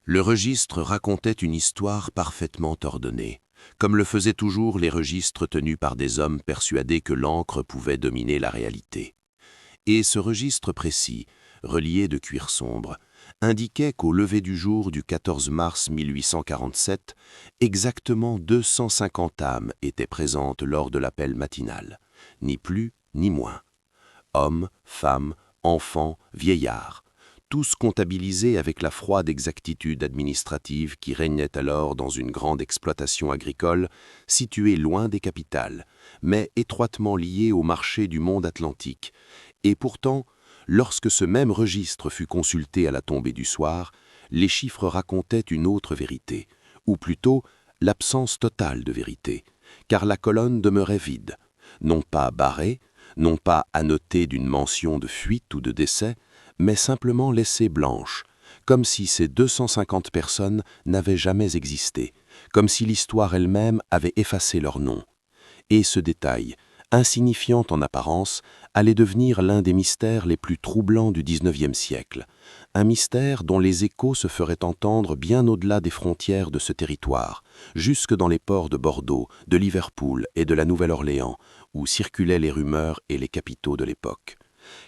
Le registre racontait une histoire parfaitement ordonnée, comme le faisaient toujours les registres tenus par des hommes persuadés que l'encre pouvait dominer la réalité. Et ce registre précis, relié de cuir sombre, indiquait qu'au lever du jour du 14 mars 1847, exactement 250 âmes étaient présentes lors de l'appel matinal, ni plus ni moins. Hommes, femmes, enfants, vieillards, tous comptabilisés avec la froide exactitude administrative qui régnait alors dans une grande exploitation agricole située loin des capitales, mais étroitement liée au marché du monde atlantique. Et pourtant, lorsque ce même registre fut consulté à la tombée du soir, les chiffres racontaient une autre vérité, ou plutôt l'absence totale de vérité, car la colonne demeurait vide, non pas barrée, non pas annotée d'une mention de fuite ou de décès, mais simplement laissée blanche, comme si ces 250 personnes n'avaient jamais existé, comme si l'histoire elle-même avait effacé leur nom. Et ce détail, insignifiant en apparence, allait devenir l'un des mystères les plus troublants du XIXe siècle, un mystère dont les échos se feraient entendre bien au-delà des frontières de ce territoire, jusque dans les ports de Bordeaux, de Liverpool et de la Nouvelle-Orléans, où circulaient les rumeurs et les capitaux de l'époque.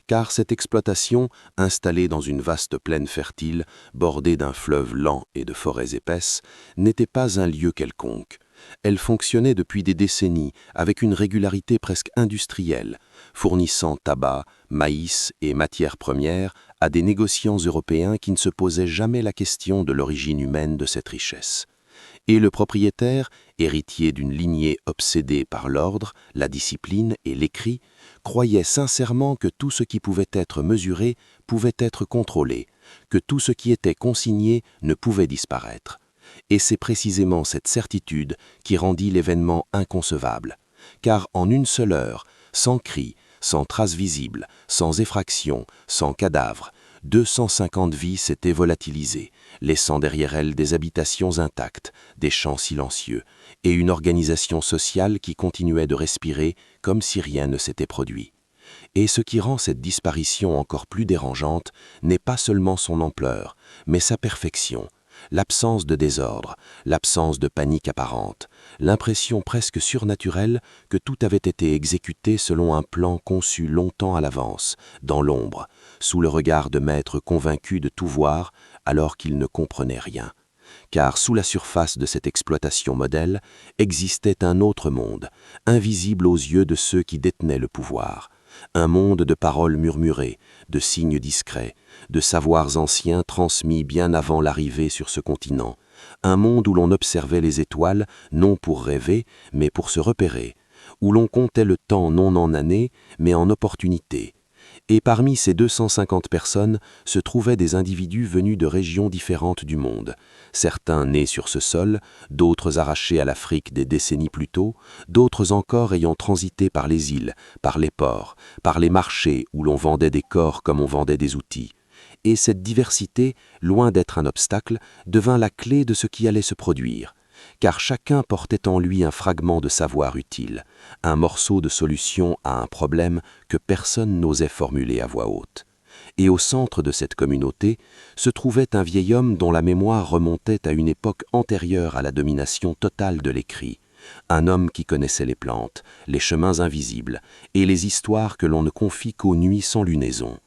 Car cette exploitation, installée dans une vaste plaine fertile, bordée d'un fleuve lent et de forêts épaisses, n'était pas un lieu quelconque. Elle fonctionnait depuis des décennies avec une régularité presque industrielle, fournissant tabac, maïs et matières premières à des négociants européens qui ne se posaient jamais la question de l'origine humaine de cette richesse. Et le propriétaire, héritier d'une lignée obsédée par l'ordre, la discipline et l'écrit, croyait sincèrement que tout ce qui pouvait être mesuré pouvait être contrôlé, que tout ce qui était consigné ne pouvait disparaître. Et c'est précisément cette certitude qui rendit l'événement inconcevable, car en une seule heure, sans cri, sans trace visible, sans effraction, sans cadavre, 250 vies s'étaient volatilisées, laissant derrière elles des habitations intactes, des champs silencieux, et une organisation sociale qui continuait de respirer comme si rien ne s'était produit. Et ce qui rend cette disparition encore plus dérangeante n'est pas seulement son ampleur, mais sa perfection, l'absence de désordre, l'absence de panique apparente, l'impression presque surnaturelle que tout avait été exécuté selon un plan conçu longtemps à l'avance, dans l'ombre, sous le regard de maîtres convaincus de tout voir alors qu'ils ne comprenaient rien. Car sous la surface de cette exploitation modèle existait un autre monde, invisible aux yeux de ceux qui détenaient le pouvoir. Un monde de paroles murmurées, de signes discrets, de savoirs anciens transmis bien avant l'arrivée sur ce continent. Un monde où l'on observait les étoiles, non pour rêver, mais pour se repérer, où l'on comptait le temps non en années, mais en opportunités. Et parmi ces 250 personnes se trouvaient des individus venus de régions différentes du monde, certains nés sur ce sol, d'autres arrachés à l'Afrique des décennies plus tôt, d'autres encore ayant transité par les îles, par les ports, par les marchés où l'on vendait des corps comme on vendait des outils. Et cette diversité, loin d'être un obstacle, devint la clé de ce qui allait se produire. Car chacun portait en lui un fragment de savoir utile, un morceau de solution à un problème que personne n'osait formuler à voix haute. Et au centre de cette communauté se trouvait un vieil homme dont la mémoire remontait à une époque antérieure à la domination totale de l'écrit, un homme qui connaissait les plantes, les chemins invisibles et les histoires que l'on ne confie qu'aux nuits sans lunaison.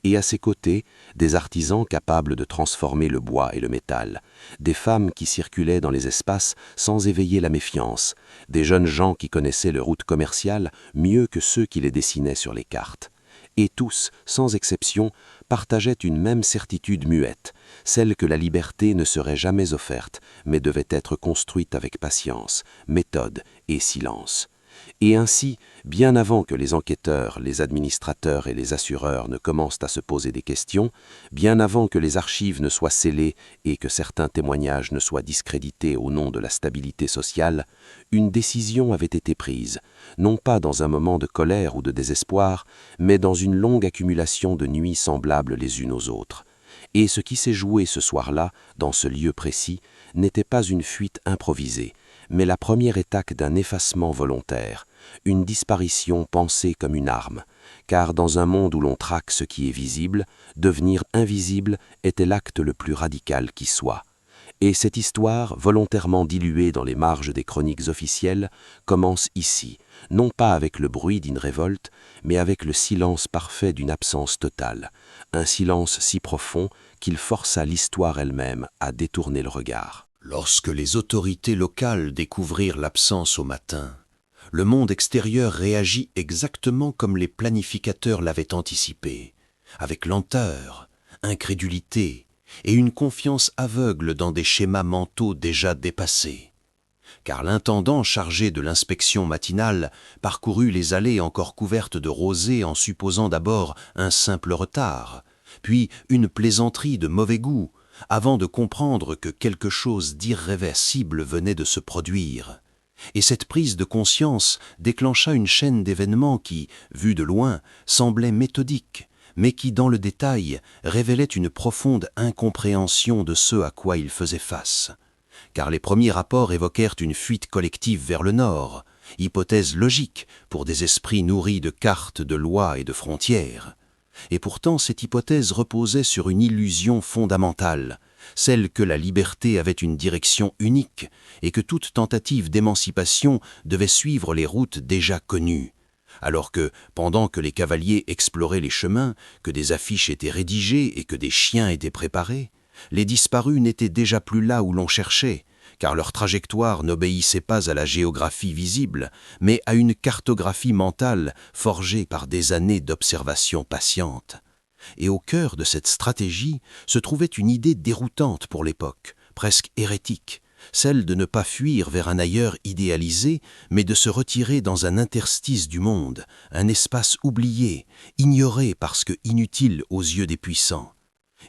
Et à ses côtés, des artisans capables de transformer le bois et le métal, des femmes qui circulaient dans les espaces sans éveiller la méfiance, des jeunes gens qui connaissaient les routes commerciales mieux que ceux qui les dessinaient sur les cartes. Et tous, sans exception, partageaient une même certitude muette, celle que la liberté ne serait jamais offerte, mais devait être construite avec patience, méthode et silence. Et ainsi, bien avant que les enquêteurs, les administrateurs et les assureurs ne commencent à se poser des questions, bien avant que les archives ne soient scellées et que certains témoignages ne soient discrédités au nom de la stabilité sociale, une décision avait été prise, non pas dans un moment de colère ou de désespoir, mais dans une longue accumulation de nuits semblables les unes aux autres. Et ce qui s'est joué ce soir-là, dans ce lieu précis, n'était pas une fuite improvisée, mais la première étape d'un effacement volontaire, une disparition pensée comme une arme, car dans un monde où l'on traque ce qui est visible, devenir invisible était l'acte le plus radical qui soit. Et cette histoire, volontairement diluée dans les marges des chroniques officielles, commence ici, non pas avec le bruit d'une révolte, mais avec le silence parfait d'une absence totale, un silence si profond qu'il força l'histoire elle-même à détourner le regard. Lorsque les autorités locales découvrirent l'absence au matin, le monde extérieur réagit exactement comme les planificateurs l'avaient anticipé, avec lenteur, incrédulité et une confiance aveugle dans des schémas mentaux déjà dépassés. Car l'intendant chargé de l'inspection matinale parcourut les allées encore couvertes de rosée en supposant d'abord un simple retard, puis une plaisanterie de mauvais goût, avant de comprendre que quelque chose d'irréversible venait de se produire. Et cette prise de conscience déclencha une chaîne d'événements qui, vus de loin, semblaient méthodiques, mais qui, dans le détail, révélaient une profonde incompréhension de ce à quoi il faisait face. Car les premiers rapports évoquèrent une fuite collective vers le nord, hypothèse logique pour des esprits nourris de cartes, de lois et de frontières. Et pourtant cette hypothèse reposait sur une illusion fondamentale, celle que la liberté avait une direction unique et que toute tentative d'émancipation devait suivre les routes déjà connues. Alors que, pendant que les cavaliers exploraient les chemins, que des affiches étaient rédigées et que des chiens étaient préparés, les disparus n'étaient déjà plus là où l'on cherchait, car leur trajectoire n'obéissait pas à la géographie visible, mais à une cartographie mentale forgée par des années d'observation patiente. Et au cœur de cette stratégie se trouvait une idée déroutante pour l'époque, presque hérétique, celle de ne pas fuir vers un ailleurs idéalisé, mais de se retirer dans un interstice du monde, un espace oublié, ignoré parce que inutile aux yeux des puissants.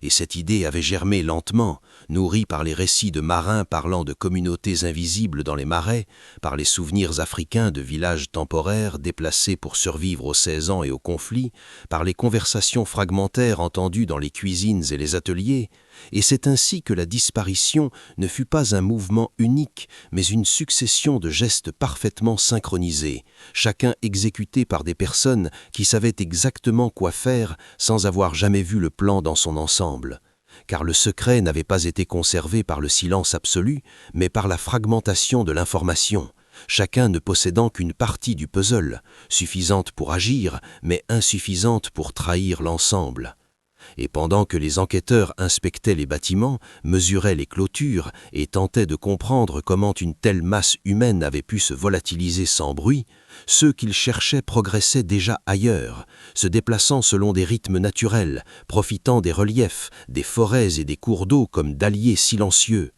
Et cette idée avait germé lentement, nourrie par les récits de marins parlant de communautés invisibles dans les marais, par les souvenirs africains de villages temporaires déplacés pour survivre aux saisons et aux conflits, par les conversations fragmentaires entendues dans les cuisines et les ateliers, et c'est ainsi que la disparition ne fut pas un mouvement unique, mais une succession de gestes parfaitement synchronisés, chacun exécuté par des personnes qui savaient exactement quoi faire sans avoir jamais vu le plan dans son ensemble. Car le secret n'avait pas été conservé par le silence absolu, mais par la fragmentation de l'information, chacun ne possédant qu'une partie du puzzle, suffisante pour agir, mais insuffisante pour trahir l'ensemble. Et pendant que les enquêteurs inspectaient les bâtiments, mesuraient les clôtures et tentaient de comprendre comment une telle masse humaine avait pu se volatiliser sans bruit, ceux qu'ils cherchaient progressaient déjà ailleurs, se déplaçant selon des rythmes naturels, profitant des reliefs, des forêts et des cours d'eau comme d'alliés silencieux.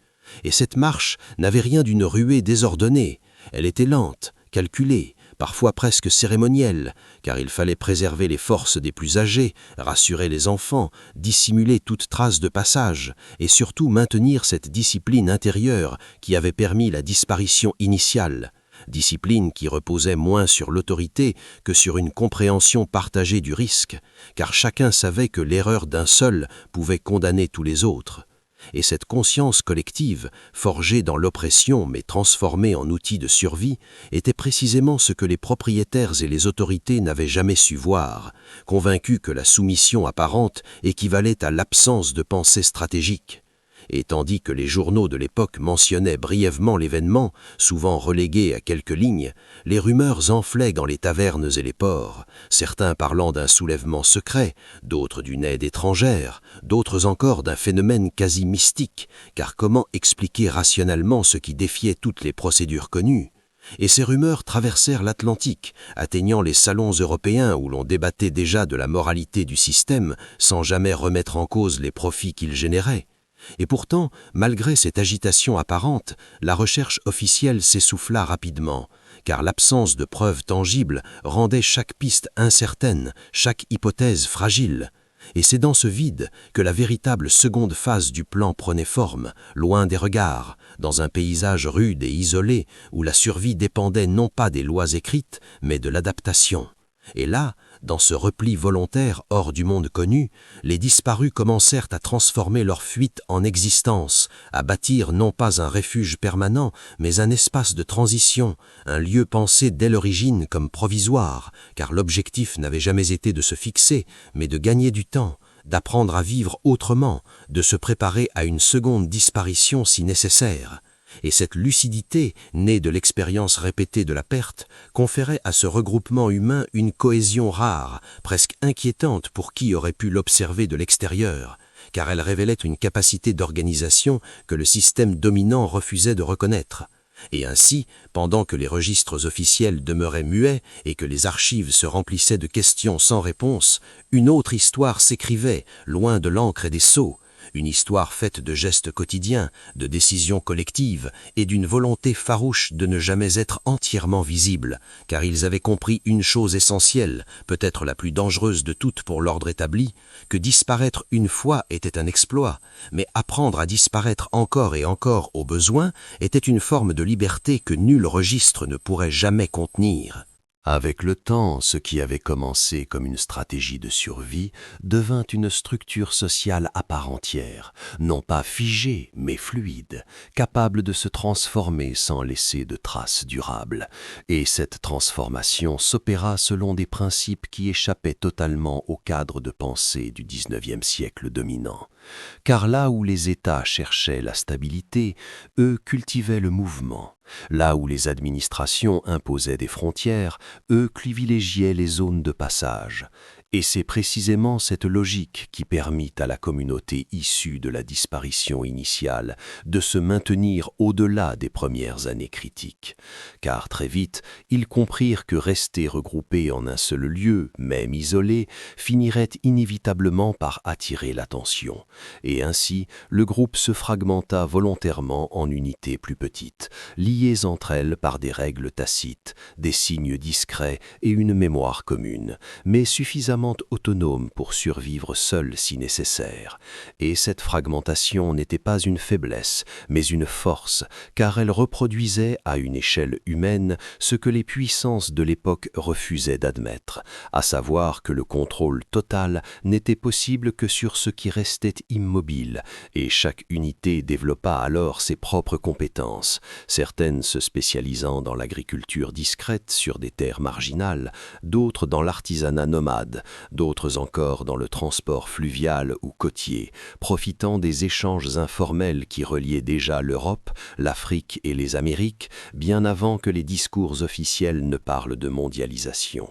Et cette marche n'avait rien d'une ruée désordonnée, elle était lente, calculée, parfois presque cérémonielle, car il fallait préserver les forces des plus âgés, rassurer les enfants, dissimuler toute trace de passage, et surtout maintenir cette discipline intérieure qui avait permis la disparition initiale, discipline qui reposait moins sur l'autorité que sur une compréhension partagée du risque, car chacun savait que l'erreur d'un seul pouvait condamner tous les autres. Et cette conscience collective, forgée dans l'oppression mais transformée en outil de survie, était précisément ce que les propriétaires et les autorités n'avaient jamais su voir, convaincus que la soumission apparente équivalait à l'absence de pensée stratégique. Et tandis que les journaux de l'époque mentionnaient brièvement l'événement, souvent relégué à quelques lignes, les rumeurs enflaient dans les tavernes et les ports, certains parlant d'un soulèvement secret, d'autres d'une aide étrangère, d'autres encore d'un phénomène quasi mystique, car comment expliquer rationnellement ce qui défiait toutes les procédures connues ? Et ces rumeurs traversèrent l'Atlantique, atteignant les salons européens où l'on débattait déjà de la moralité du système, sans jamais remettre en cause les profits qu'il générait. Et pourtant, malgré cette agitation apparente, la recherche officielle s'essouffla rapidement, car l'absence de preuves tangibles rendait chaque piste incertaine, chaque hypothèse fragile. Et c'est dans ce vide que la véritable seconde phase du plan prenait forme, loin des regards, dans un paysage rude et isolé où la survie dépendait non pas des lois écrites, mais de l'adaptation. Et là, dans ce repli volontaire hors du monde connu, les disparus commencèrent à transformer leur fuite en existence, à bâtir non pas un refuge permanent, mais un espace de transition, un lieu pensé dès l'origine comme provisoire, car l'objectif n'avait jamais été de se fixer, mais de gagner du temps, d'apprendre à vivre autrement, de se préparer à une seconde disparition si nécessaire. Et cette lucidité, née de l'expérience répétée de la perte, conférait à ce regroupement humain une cohésion rare, presque inquiétante pour qui aurait pu l'observer de l'extérieur, car elle révélait une capacité d'organisation que le système dominant refusait de reconnaître. Et ainsi, pendant que les registres officiels demeuraient muets et que les archives se remplissaient de questions sans réponse, une autre histoire s'écrivait, loin de l'encre et des sceaux, une histoire faite de gestes quotidiens, de décisions collectives et d'une volonté farouche de ne jamais être entièrement visible, car ils avaient compris une chose essentielle, peut-être la plus dangereuse de toutes pour l'ordre établi, que disparaître une fois était un exploit, mais apprendre à disparaître encore et encore au besoin était une forme de liberté que nul registre ne pourrait jamais contenir. Avec le temps, ce qui avait commencé comme une stratégie de survie devint une structure sociale à part entière, non pas figée, mais fluide, capable de se transformer sans laisser de traces durables. Et cette transformation s'opéra selon des principes qui échappaient totalement au cadre de pensée du XIXe siècle dominant. Car là où les États cherchaient la stabilité, eux cultivaient le mouvement. Là où les administrations imposaient des frontières, eux privilégiaient les zones de passage. Et c'est précisément cette logique qui permit à la communauté issue de la disparition initiale de se maintenir au-delà des premières années critiques. Car très vite, ils comprirent que rester regroupés en un seul lieu, même isolé, finirait inévitablement par attirer l'attention. Et ainsi, le groupe se fragmenta volontairement en unités plus petites, liées entre elles par des règles tacites, des signes discrets et une mémoire commune, mais suffisamment autonome pour survivre seul si nécessaire. Et cette fragmentation n'était pas une faiblesse, mais une force, car elle reproduisait à une échelle humaine ce que les puissances de l'époque refusaient d'admettre, à savoir que le contrôle total n'était possible que sur ce qui restait immobile, et chaque unité développa alors ses propres compétences, certaines se spécialisant dans l'agriculture discrète sur des terres marginales, d'autres dans l'artisanat nomade, d'autres encore dans le transport fluvial ou côtier, profitant des échanges informels qui reliaient déjà l'Europe, l'Afrique et les Amériques, bien avant que les discours officiels ne parlent de mondialisation.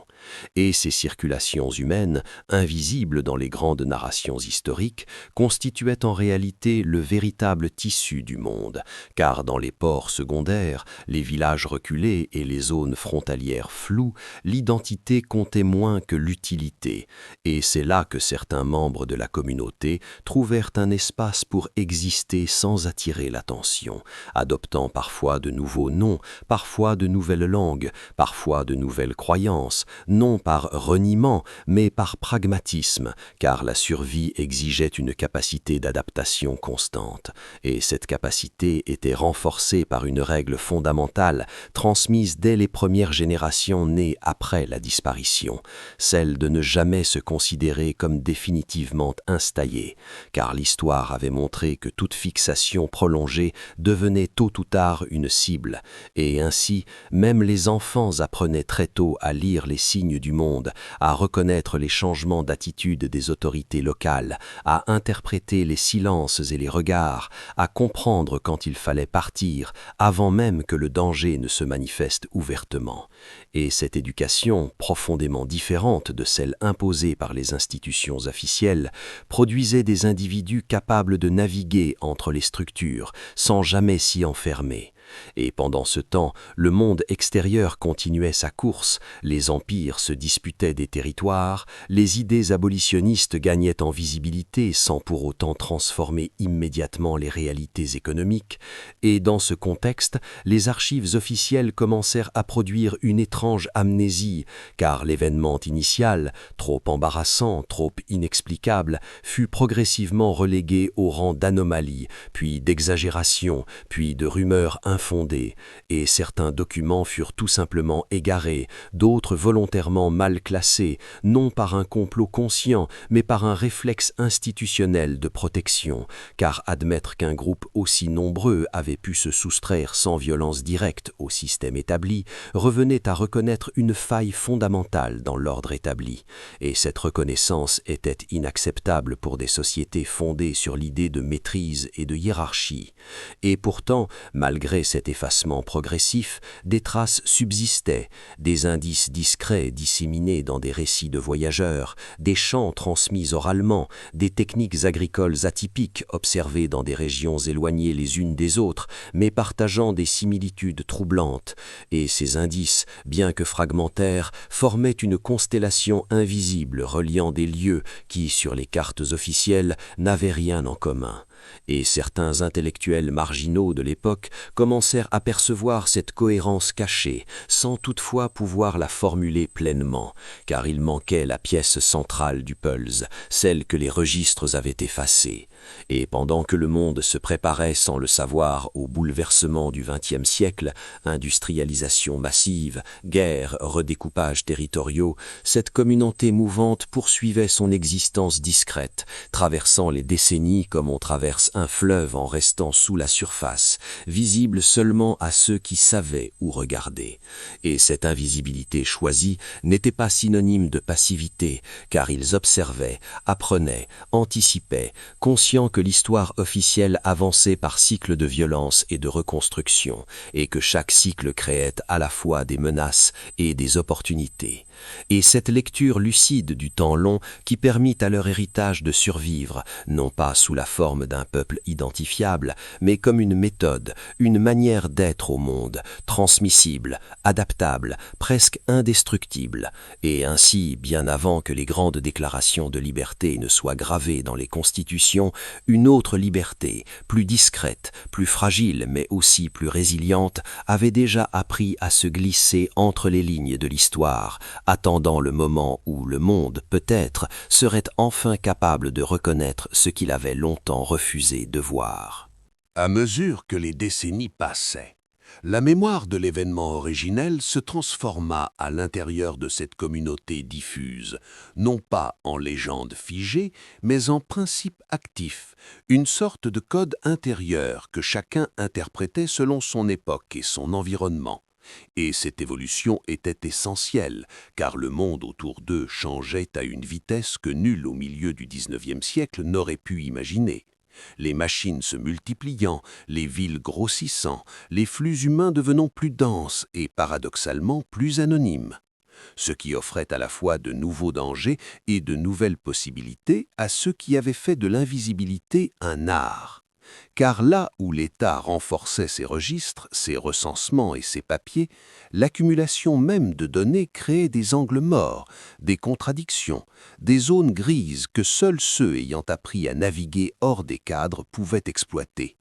Et ces circulations humaines, invisibles dans les grandes narrations historiques, constituaient en réalité le véritable tissu du monde, car dans les ports secondaires, les villages reculés et les zones frontalières floues, l'identité comptait moins que l'utilité, et c'est là que certains membres de la communauté trouvèrent un espace pour exister sans attirer l'attention, adoptant parfois de nouveaux noms, parfois de nouvelles langues, parfois de nouvelles croyances, non par reniement, mais par pragmatisme, car la survie exigeait une capacité d'adaptation constante, et cette capacité était renforcée par une règle fondamentale transmise dès les premières générations nées après la disparition, celle de ne jamais se considérer comme définitivement installé, car l'histoire avait montré que toute fixation prolongée devenait tôt ou tard une cible, et ainsi même les enfants apprenaient très tôt à lire les signes du monde, à reconnaître les changements d'attitude des autorités locales, à interpréter les silences et les regards, à comprendre quand il fallait partir, avant même que le danger ne se manifeste ouvertement. Et cette éducation, profondément différente de celle imposée par les institutions officielles, produisait des individus capables de naviguer entre les structures, sans jamais s'y enfermer. Et pendant ce temps, le monde extérieur continuait sa course, les empires se disputaient des territoires, les idées abolitionnistes gagnaient en visibilité sans pour autant transformer immédiatement les réalités économiques, et dans ce contexte, les archives officielles commencèrent à produire une étrange amnésie, car l'événement initial, trop embarrassant, trop inexplicable, fut progressivement relégué au rang d'anomalie, puis d'exagération, puis de rumeurs infondées infondées, et certains documents furent tout simplement égarés, d'autres volontairement mal classés, non par un complot conscient, mais par un réflexe institutionnel de protection, car admettre qu'un groupe aussi nombreux avait pu se soustraire sans violence directe au système établi revenait à reconnaître une faille fondamentale dans l'ordre établi, et cette reconnaissance était inacceptable pour des sociétés fondées sur l'idée de maîtrise et de hiérarchie. Et pourtant, malgré cet effacement progressif, des traces subsistaient, des indices discrets disséminés dans des récits de voyageurs, des chants transmis oralement, des techniques agricoles atypiques observées dans des régions éloignées les unes des autres, mais partageant des similitudes troublantes, et ces indices, bien que fragmentaires, formaient une constellation invisible reliant des lieux qui, sur les cartes officielles, n'avaient rien en commun. Et certains intellectuels marginaux de l'époque commencèrent à percevoir cette cohérence cachée, sans toutefois pouvoir la formuler pleinement, car il manquait la pièce centrale du puzzle, celle que les registres avaient effacée. Et pendant que le monde se préparait sans le savoir au bouleversement du XXe siècle, industrialisation massive, guerre, redécoupages territoriaux, cette communauté mouvante poursuivait son existence discrète, traversant les décennies comme on traverse un fleuve en restant sous la surface, visible seulement à ceux qui savaient où regarder. Et cette invisibilité choisie n'était pas synonyme de passivité, car ils observaient, apprenaient, anticipaient, conscients que l'histoire officielle avançait par cycles de violence et de reconstruction, et que chaque cycle créait à la fois des menaces et des opportunités. Et cette lecture lucide du temps long qui permit à leur héritage de survivre, non pas sous la forme d'un peuple identifiable, mais comme une méthode, une manière d'être au monde, transmissible, adaptable, presque indestructible, et ainsi, bien avant que les grandes déclarations de liberté ne soient gravées dans les constitutions, une autre liberté, plus discrète, plus fragile mais aussi plus résiliente, avait déjà appris à se glisser entre les lignes de l'histoire, attendant le moment où le monde, peut-être, serait enfin capable de reconnaître ce qu'il avait longtemps refusé de voir. À mesure que les décennies passaient, la mémoire de l'événement originel se transforma à l'intérieur de cette communauté diffuse, non pas en légende figée, mais en principe actif, une sorte de code intérieur que chacun interprétait selon son époque et son environnement. Et cette évolution était essentielle, car le monde autour d'eux changeait à une vitesse que nul au milieu du XIXe siècle n'aurait pu imaginer. Les machines se multipliant, les villes grossissant, les flux humains devenant plus denses et paradoxalement plus anonymes. Ce qui offrait à la fois de nouveaux dangers et de nouvelles possibilités à ceux qui avaient fait de l'invisibilité un art. Car là où l'État renforçait ses registres, ses recensements et ses papiers, l'accumulation même de données créait des angles morts, des contradictions, des zones grises que seuls ceux ayant appris à naviguer hors des cadres pouvaient exploiter.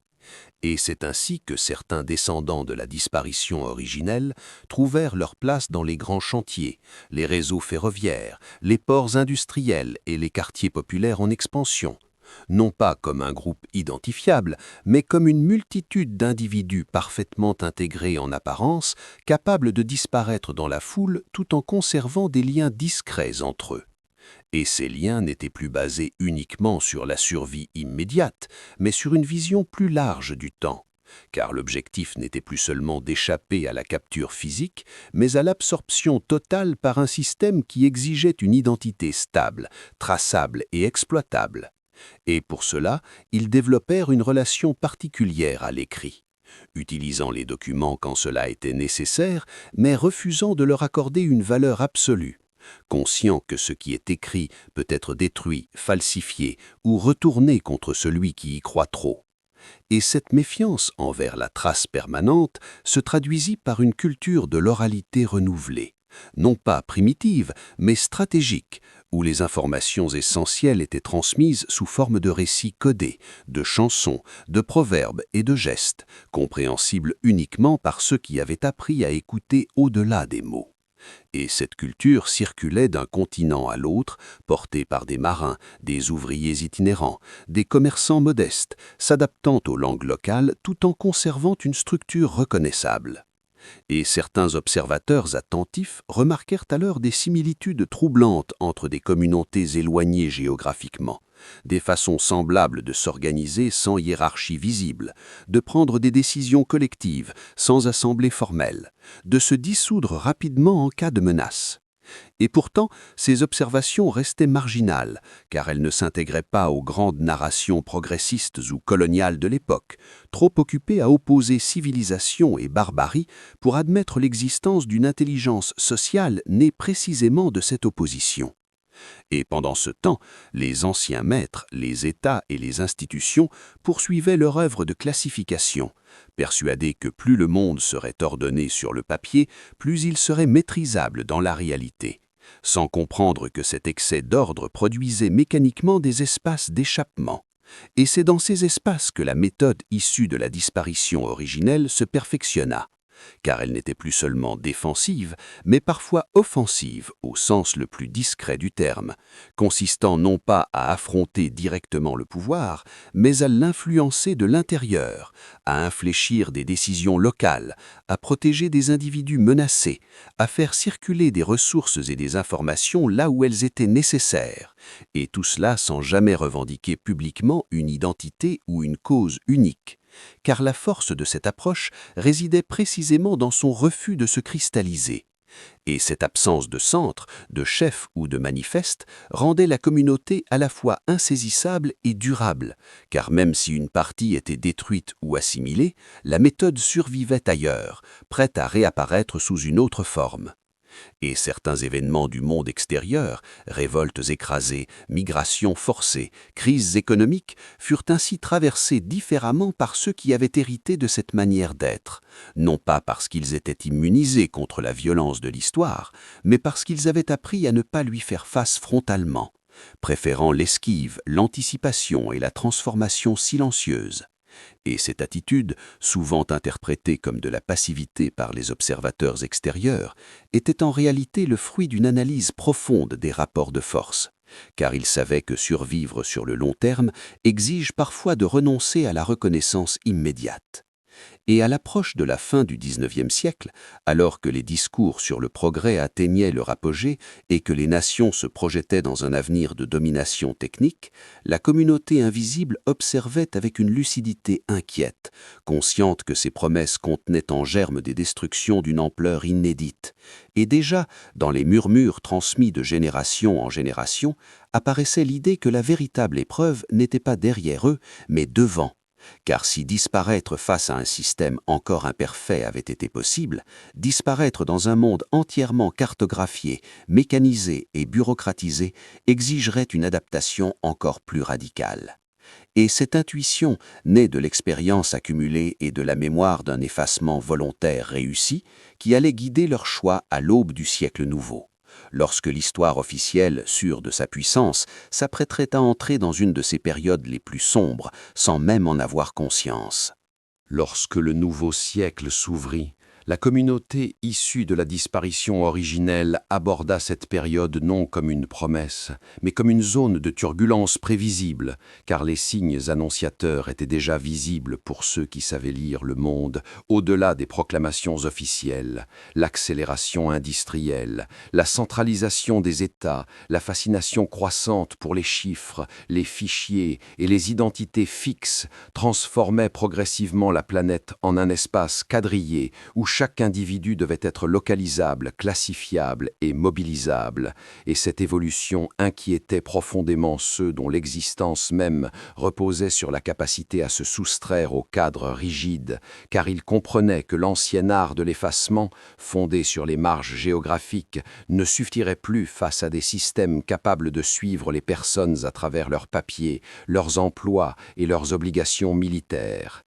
Et c'est ainsi que certains descendants de la disparition originelle trouvèrent leur place dans les grands chantiers, les réseaux ferroviaires, les ports industriels et les quartiers populaires en expansion, non pas comme un groupe identifiable, mais comme une multitude d'individus parfaitement intégrés en apparence, capables de disparaître dans la foule tout en conservant des liens discrets entre eux. Et ces liens n'étaient plus basés uniquement sur la survie immédiate, mais sur une vision plus large du temps. Car l'objectif n'était plus seulement d'échapper à la capture physique, mais à l'absorption totale par un système qui exigeait une identité stable, traçable et exploitable. Et pour cela, ils développèrent une relation particulière à l'écrit, utilisant les documents quand cela était nécessaire, mais refusant de leur accorder une valeur absolue, conscient que ce qui est écrit peut être détruit, falsifié ou retourné contre celui qui y croit trop. Et cette méfiance envers la trace permanente se traduisit par une culture de l'oralité renouvelée, non pas primitive, mais stratégique, où les informations essentielles étaient transmises sous forme de récits codés, de chansons, de proverbes et de gestes, compréhensibles uniquement par ceux qui avaient appris à écouter au-delà des mots. Et cette culture circulait d'un continent à l'autre, portée par des marins, des ouvriers itinérants, des commerçants modestes, s'adaptant aux langues locales tout en conservant une structure reconnaissable. Et certains observateurs attentifs remarquèrent alors des similitudes troublantes entre des communautés éloignées géographiquement, des façons semblables de s'organiser sans hiérarchie visible, de prendre des décisions collectives sans assemblée formelle, de se dissoudre rapidement en cas de menace. Et pourtant, ces observations restaient marginales, car elles ne s'intégraient pas aux grandes narrations progressistes ou coloniales de l'époque, trop occupées à opposer civilisation et barbarie pour admettre l'existence d'une intelligence sociale née précisément de cette opposition. Et pendant ce temps, les anciens maîtres, les États et les institutions poursuivaient leur œuvre de classification, persuadés que plus le monde serait ordonné sur le papier, plus il serait maîtrisable dans la réalité, sans comprendre que cet excès d'ordre produisait mécaniquement des espaces d'échappement. Et c'est dans ces espaces que la méthode issue de la disparition originelle se perfectionna, car elle n'était plus seulement défensive, mais parfois offensive au sens le plus discret du terme, consistant non pas à affronter directement le pouvoir, mais à l'influencer de l'intérieur, à infléchir des décisions locales, à protéger des individus menacés, à faire circuler des ressources et des informations là où elles étaient nécessaires, et tout cela sans jamais revendiquer publiquement une identité ou une cause unique. Car la force de cette approche résidait précisément dans son refus de se cristalliser. Et cette absence de centre, de chef ou de manifeste rendait la communauté à la fois insaisissable et durable, car même si une partie était détruite ou assimilée, la méthode survivait ailleurs, prête à réapparaître sous une autre forme. Et certains événements du monde extérieur, révoltes écrasées, migrations forcées, crises économiques, furent ainsi traversés différemment par ceux qui avaient hérité de cette manière d'être, non pas parce qu'ils étaient immunisés contre la violence de l'histoire, mais parce qu'ils avaient appris à ne pas lui faire face frontalement, préférant l'esquive, l'anticipation et la transformation silencieuse. Et cette attitude, souvent interprétée comme de la passivité par les observateurs extérieurs, était en réalité le fruit d'une analyse profonde des rapports de force, car ils savaient que survivre sur le long terme exige parfois de renoncer à la reconnaissance immédiate. Et à l'approche de la fin du XIXe siècle, alors que les discours sur le progrès atteignaient leur apogée et que les nations se projetaient dans un avenir de domination technique, la communauté invisible observait avec une lucidité inquiète, consciente que ces promesses contenaient en germe des destructions d'une ampleur inédite. Et déjà, dans les murmures transmis de génération en génération, apparaissait l'idée que la véritable épreuve n'était pas derrière eux, mais devant. Car si disparaître face à un système encore imparfait avait été possible, disparaître dans un monde entièrement cartographié, mécanisé et bureaucratisé exigerait une adaptation encore plus radicale. Et cette intuition, née de l'expérience accumulée et de la mémoire d'un effacement volontaire réussi, qui allait guider leur choix à l'aube du siècle nouveau. Lorsque l'histoire officielle, sûre de sa puissance, s'apprêterait à entrer dans une de ces périodes les plus sombres, sans même en avoir conscience. Lorsque le nouveau siècle s'ouvrit, la communauté issue de la disparition originelle aborda cette période non comme une promesse, mais comme une zone de turbulence prévisible, car les signes annonciateurs étaient déjà visibles pour ceux qui savaient lire le monde, au-delà des proclamations officielles, l'accélération industrielle, la centralisation des États, la fascination croissante pour les chiffres, les fichiers et les identités fixes transformaient progressivement la planète en un espace quadrillé où chaque individu devait être localisable, classifiable et mobilisable, et cette évolution inquiétait profondément ceux dont l'existence même reposait sur la capacité à se soustraire au cadre rigide, car ils comprenaient que l'ancien art de l'effacement, fondé sur les marges géographiques, ne suffirait plus face à des systèmes capables de suivre les personnes à travers leurs papiers, leurs emplois et leurs obligations militaires.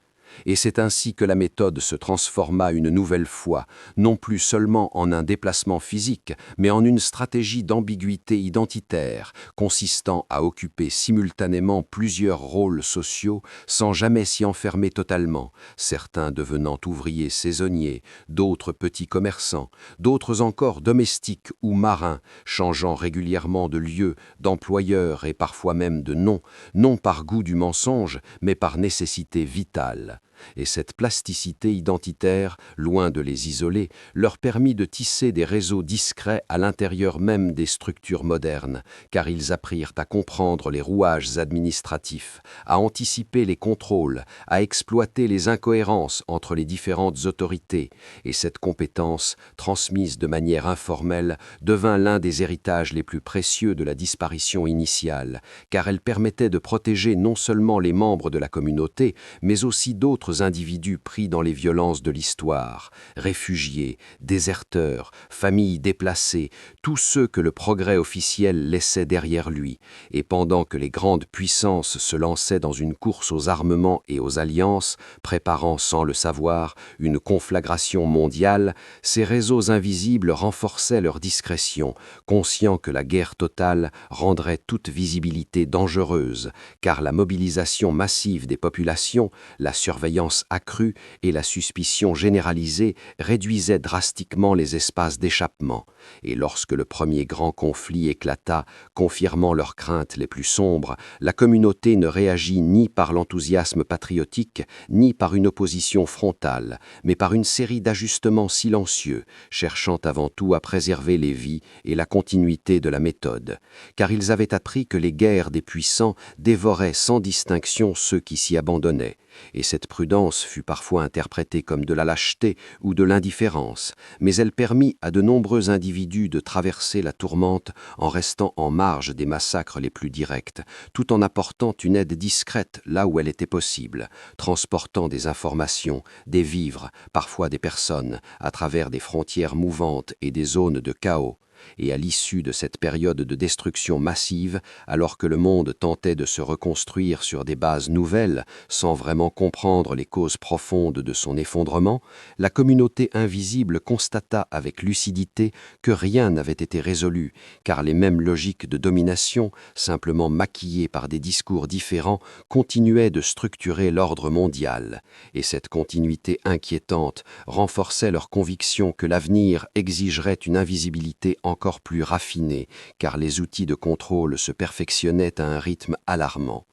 Et c'est ainsi que la méthode se transforma une nouvelle fois, non plus seulement en un déplacement physique, mais en une stratégie d'ambiguïté identitaire, consistant à occuper simultanément plusieurs rôles sociaux sans jamais s'y enfermer totalement, certains devenant ouvriers saisonniers, d'autres petits commerçants, d'autres encore domestiques ou marins, changeant régulièrement de lieu, d'employeur et parfois même de nom, non par goût du mensonge, mais par nécessité vitale. Et cette plasticité identitaire, loin de les isoler, leur permit de tisser des réseaux discrets à l'intérieur même des structures modernes, car ils apprirent à comprendre les rouages administratifs, à anticiper les contrôles, à exploiter les incohérences entre les différentes autorités, et cette compétence, transmise de manière informelle, devint l'un des héritages les plus précieux de la disparition initiale, car elle permettait de protéger non seulement les membres de la communauté, mais aussi d'autres individus pris dans les violences de l'histoire, réfugiés, déserteurs, familles déplacées, tous ceux que le progrès officiel laissait derrière lui, et pendant que les grandes puissances se lançaient dans une course aux armements et aux alliances, préparant sans le savoir une conflagration mondiale, ces réseaux invisibles renforçaient leur discrétion, conscients que la guerre totale rendrait toute visibilité dangereuse, car la mobilisation massive des populations, la surveillance accrue et la suspicion généralisée réduisaient drastiquement les espaces d'échappement, et lorsque le premier grand conflit éclata, confirmant leurs craintes les plus sombres, la communauté ne réagit ni par l'enthousiasme patriotique, ni par une opposition frontale, mais par une série d'ajustements silencieux, cherchant avant tout à préserver les vies et la continuité de la méthode, car ils avaient appris que les guerres des puissants dévoraient sans distinction ceux qui s'y abandonnaient, et cette prudence fut parfois interprétée comme de la lâcheté ou de l'indifférence, mais elle permit à de nombreux individus de traverser la tourmente en restant en marge des massacres les plus directs, tout en apportant une aide discrète là où elle était possible, transportant des informations, des vivres, parfois des personnes, à travers des frontières mouvantes et des zones de chaos. Et à l'issue de cette période de destruction massive, alors que le monde tentait de se reconstruire sur des bases nouvelles, sans vraiment comprendre les causes profondes de son effondrement, la communauté invisible constata avec lucidité que rien n'avait été résolu, car les mêmes logiques de domination, simplement maquillées par des discours différents, continuaient de structurer l'ordre mondial. Et cette continuité inquiétante renforçait leur conviction que l'avenir exigerait une invisibilité encore plus raffinée, car les outils de contrôle se perfectionnaient à un rythme alarmant.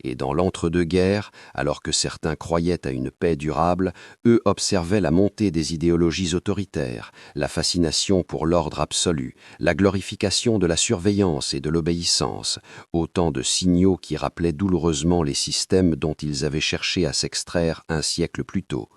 Et dans l'entre-deux-guerres, alors que certains croyaient à une paix durable, eux observaient la montée des idéologies autoritaires, la fascination pour l'ordre absolu, la glorification de la surveillance et de l'obéissance, autant de signaux qui rappelaient douloureusement les systèmes dont ils avaient cherché à s'extraire un siècle plus tôt.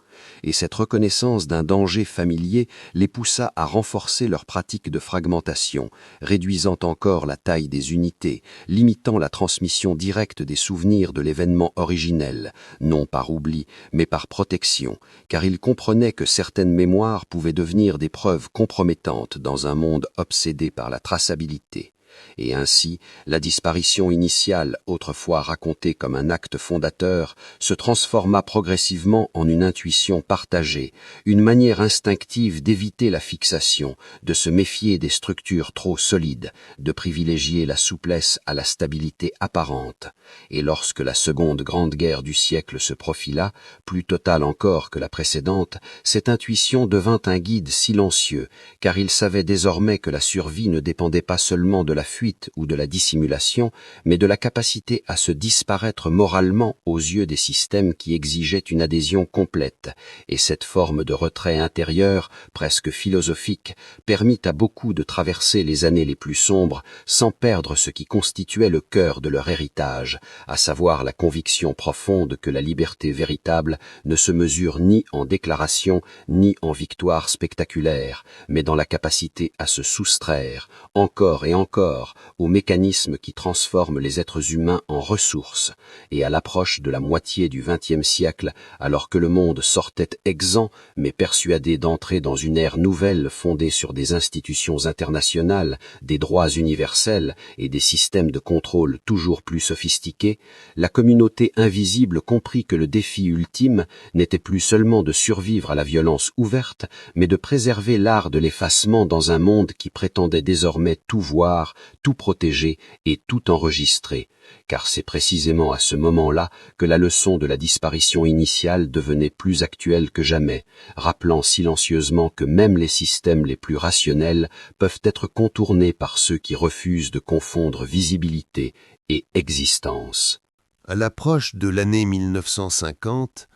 Et cette reconnaissance d'un danger familier les poussa à renforcer leur pratique de fragmentation, réduisant encore la taille des unités, limitant la transmission directe des souvenirs de l'événement originel, non par oubli, mais par protection, car ils comprenaient que certaines mémoires pouvaient devenir des preuves compromettantes dans un monde obsédé par la traçabilité. Et ainsi, la disparition initiale, autrefois racontée comme un acte fondateur, se transforma progressivement en une intuition partagée, une manière instinctive d'éviter la fixation, de se méfier des structures trop solides, de privilégier la souplesse à la stabilité apparente. Et lorsque la seconde grande guerre du siècle se profila, plus totale encore que la précédente, cette intuition devint un guide silencieux, car ils savaient désormais que la survie ne dépendait pas seulement de la fuite ou de la dissimulation, mais de la capacité à se disparaître moralement aux yeux des systèmes qui exigeaient une adhésion complète, et cette forme de retrait intérieur, presque philosophique, permit à beaucoup de traverser les années les plus sombres sans perdre ce qui constituait le cœur de leur héritage, à savoir la conviction profonde que la liberté véritable ne se mesure ni en déclaration ni en victoire spectaculaire, mais dans la capacité à se soustraire, encore et encore, encore aux mécanismes qui transforment les êtres humains en ressources, et à l'approche de la moitié du XXe siècle, alors que le monde sortait exempt, mais persuadé d'entrer dans une ère nouvelle fondée sur des institutions internationales, des droits universels et des systèmes de contrôle toujours plus sophistiqués, la communauté invisible comprit que le défi ultime n'était plus seulement de survivre à la violence ouverte, mais de préserver l'art de l'effacement dans un monde qui prétendait désormais tout voir, tout protéger et tout enregistrer, car c'est précisément à ce moment-là que la leçon de la disparition initiale devenait plus actuelle que jamais, rappelant silencieusement que même les systèmes les plus rationnels peuvent être contournés par ceux qui refusent de confondre visibilité et existence. À l'approche de l'année 1950,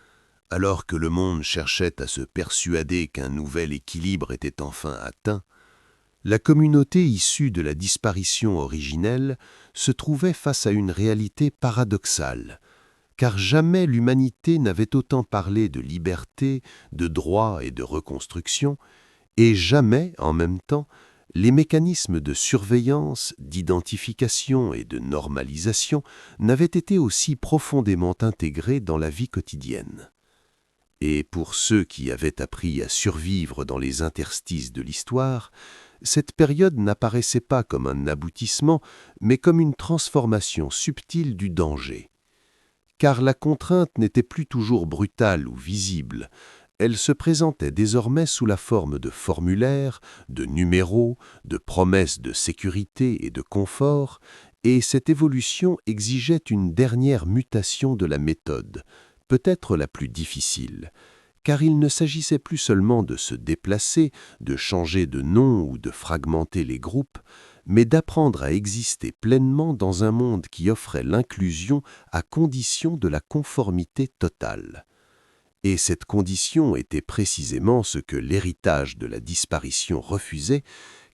alors que le monde cherchait à se persuader qu'un nouvel équilibre était enfin atteint, la communauté issue de la disparition originelle se trouvait face à une réalité paradoxale, car jamais l'humanité n'avait autant parlé de liberté, de droit et de reconstruction, et jamais, en même temps, les mécanismes de surveillance, d'identification et de normalisation n'avaient été aussi profondément intégrés dans la vie quotidienne. Et pour ceux qui avaient appris à survivre dans les interstices de l'histoire, cette période n'apparaissait pas comme un aboutissement, mais comme une transformation subtile du danger. Car la contrainte n'était plus toujours brutale ou visible, elle se présentait désormais sous la forme de formulaires, de numéros, de promesses de sécurité et de confort, et cette évolution exigeait une dernière mutation de la méthode, peut-être la plus difficile, car il ne s'agissait plus seulement de se déplacer, de changer de nom ou de fragmenter les groupes, mais d'apprendre à exister pleinement dans un monde qui offrait l'inclusion à condition de la conformité totale. Et cette condition était précisément ce que l'héritage de la disparition refusait,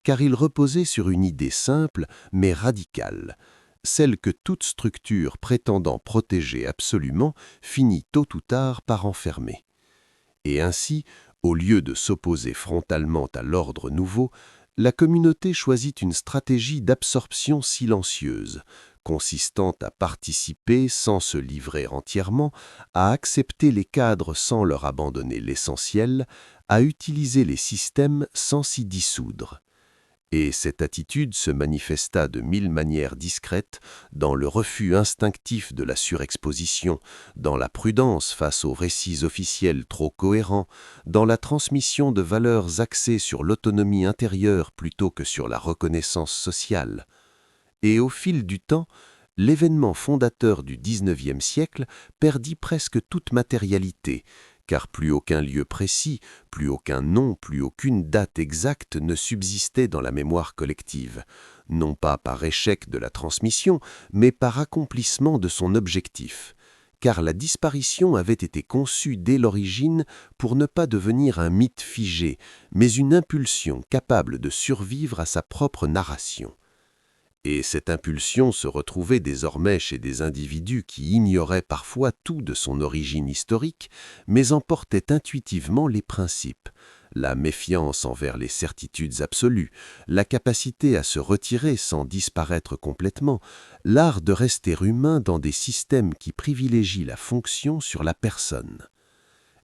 car il reposait sur une idée simple mais radicale, celle que toute structure prétendant protéger absolument finit tôt ou tard par enfermer. Et ainsi, au lieu de s'opposer frontalement à l'ordre nouveau, la communauté choisit une stratégie d'absorption silencieuse, consistant à participer sans se livrer entièrement, à accepter les cadres sans leur abandonner l'essentiel, à utiliser les systèmes sans s'y dissoudre. Et cette attitude se manifesta de mille manières discrètes dans le refus instinctif de la surexposition, dans la prudence face aux récits officiels trop cohérents, dans la transmission de valeurs axées sur l'autonomie intérieure plutôt que sur la reconnaissance sociale. Et au fil du temps, l'événement fondateur du XIXe siècle perdit presque toute matérialité, car plus aucun lieu précis, plus aucun nom, plus aucune date exacte ne subsistait dans la mémoire collective, non pas par échec de la transmission, mais par accomplissement de son objectif, car la disparition avait été conçue dès l'origine pour ne pas devenir un mythe figé, mais une impulsion capable de survivre à sa propre narration. Et cette impulsion se retrouvait désormais chez des individus qui ignoraient parfois tout de son origine historique, mais en portaient intuitivement les principes, la méfiance envers les certitudes absolues, la capacité à se retirer sans disparaître complètement, l'art de rester humain dans des systèmes qui privilégient la fonction sur la personne.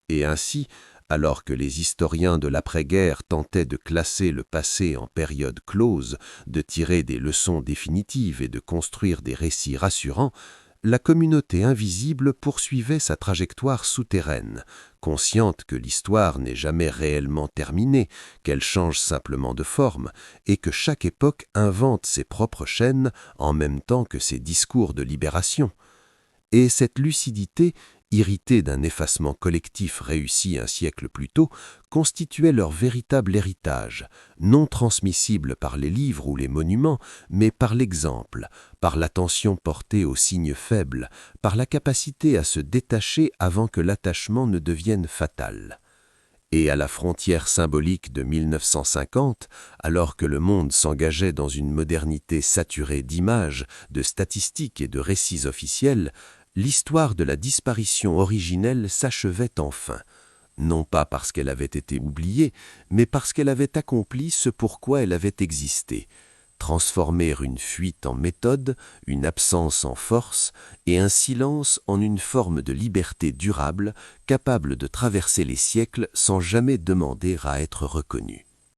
Et ainsi, alors que les historiens de l'après-guerre tentaient de classer le passé en période close, de tirer des leçons définitives et de construire des récits rassurants, la communauté invisible poursuivait sa trajectoire souterraine, consciente que l'histoire n'est jamais réellement terminée, qu'elle change simplement de forme, et que chaque époque invente ses propres chaînes en même temps que ses discours de libération. Et cette lucidité, irritée d'un effacement collectif réussi un siècle plus tôt, constituait leur véritable héritage, non transmissible par les livres ou les monuments, mais par l'exemple, par l'attention portée aux signes faibles, par la capacité à se détacher avant que l'attachement ne devienne fatal. Et à la frontière symbolique de 1950, alors que le monde s'engageait dans une modernité saturée d'images, de statistiques et de récits officiels, l'histoire de la disparition originelle s'achevait enfin, non pas parce qu'elle avait été oubliée, mais parce qu'elle avait accompli ce pourquoi elle avait existé, transformer une fuite en méthode, une absence en force et un silence en une forme de liberté durable capable de traverser les siècles sans jamais demander à être reconnue.